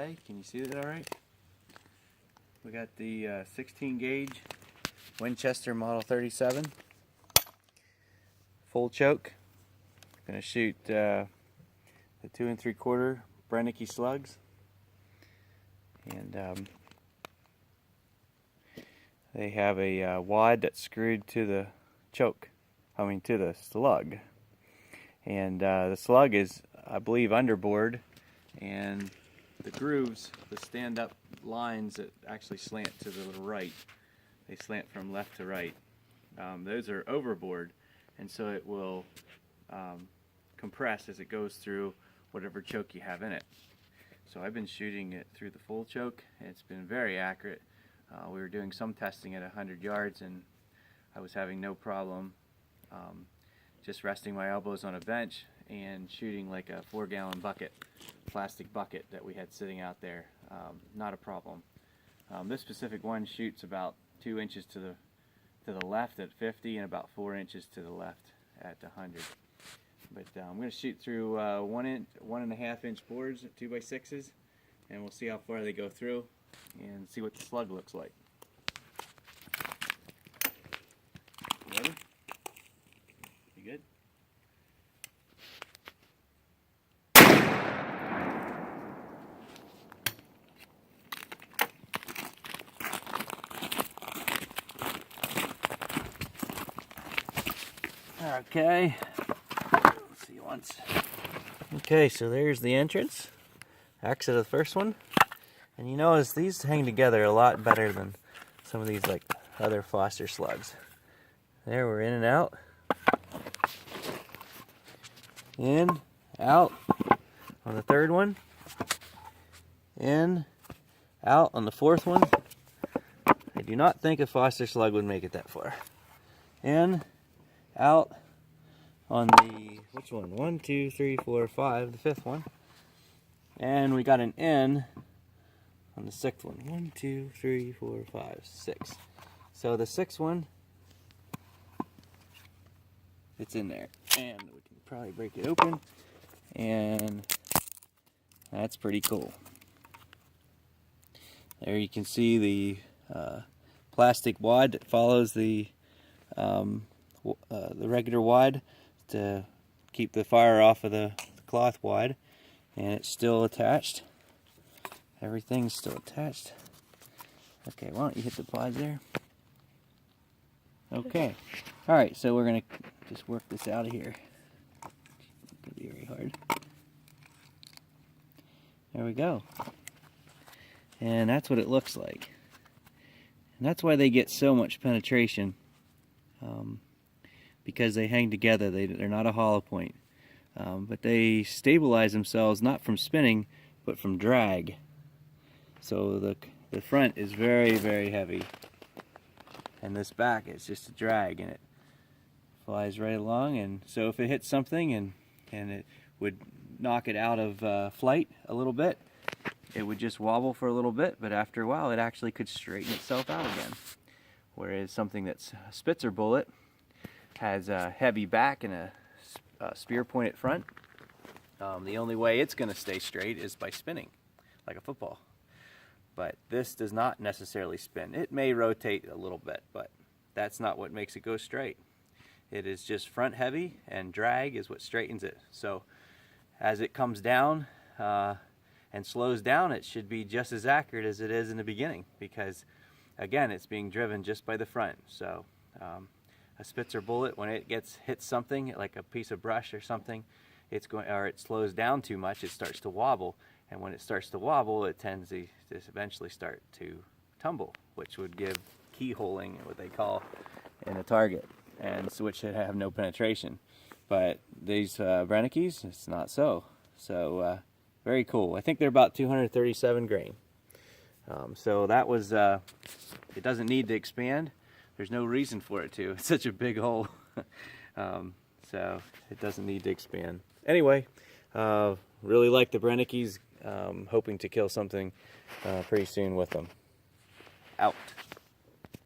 Okay, can you see that all right? We got the 16 gauge Winchester Model 37 full choke. Gonna shoot the 2 3/4 Brenneke slugs, and they have a wad that's screwed to the choke. To the slug, and the slug is, I believe, underboard, and the grooves, the stand-up lines that actually slant to the right, they slant from left to right. Those are overboard, and so it will compress as it goes through whatever choke you have in it. So I've been shooting it through the full choke, and it's been very accurate. We were doing some testing at 100 yards, and I was having no problem just resting my elbows on a bench and shooting like a 4-gallon bucket, plastic bucket that we had sitting out there. Not a problem. This specific one shoots about 2 inches to the left at 50 and about 4 inches to the left at 100. But I'm going to shoot through 1.5 inch boards at 2x6s, and we'll see how far they go through and see what the slug looks like. Ready? You good? Okay. Let's see once. Okay, so there's the entrance. Exit of the first one. And you notice these hang together a lot better than some of these like other Foster slugs. There, we're in and out. In, out on the third one. In, out on the fourth one. I do not think a Foster slug would make it that far. In, out on the, which one? 1, 2, 3, 4, 5, the fifth one. And we got an in on the sixth one. 1, 2, 3, 4, 5, 6. So the sixth one, it's in there. And we can probably break it open. And that's pretty cool. There you can see the plastic wad that follows the regular wad to keep the fire off of the cloth wad, and it's still attached. Everything's still attached. Okay, why don't you hit the pause there? Okay. Alright, so we're going to just work this out of here. It's going to be very hard. There we go. And that's what it looks like. And that's why they get so much penetration. Because they hang together. They're not a hollow point. But they stabilize themselves not from spinning, but from drag. So the front is very, very heavy. And this back is just a drag, and it flies right along. And so if it hits something and it would knock it out of flight a little bit, it would just wobble for a little bit, but after a while it actually could straighten itself out again. Whereas something that's a Spitzer bullet has a heavy back and a spear pointed front. The only way it's going to stay straight is by spinning, like a football. But this does not necessarily spin. It may rotate a little bit, but that's not what makes it go straight. It is just front heavy, and drag is what straightens it. So as it comes down and slows down, it should be just as accurate as it is in the beginning, because again, it's being driven just by the front. So a Spitzer bullet, when it hits something like a piece of brush or something, it slows down too much, it starts to wobble, and when it starts to wobble, it tends to eventually start to tumble, which would give keyholing, what they call, in a target, and so which should have no penetration. But these Brennekes, it's not so. So very cool. I think they're about 237 grain. So that was, it doesn't need to expand. There's no reason for it to. It's such a big hole. So it doesn't need to expand. Anyway, really like the Brennekes. Hoping to kill something pretty soon with them. Out.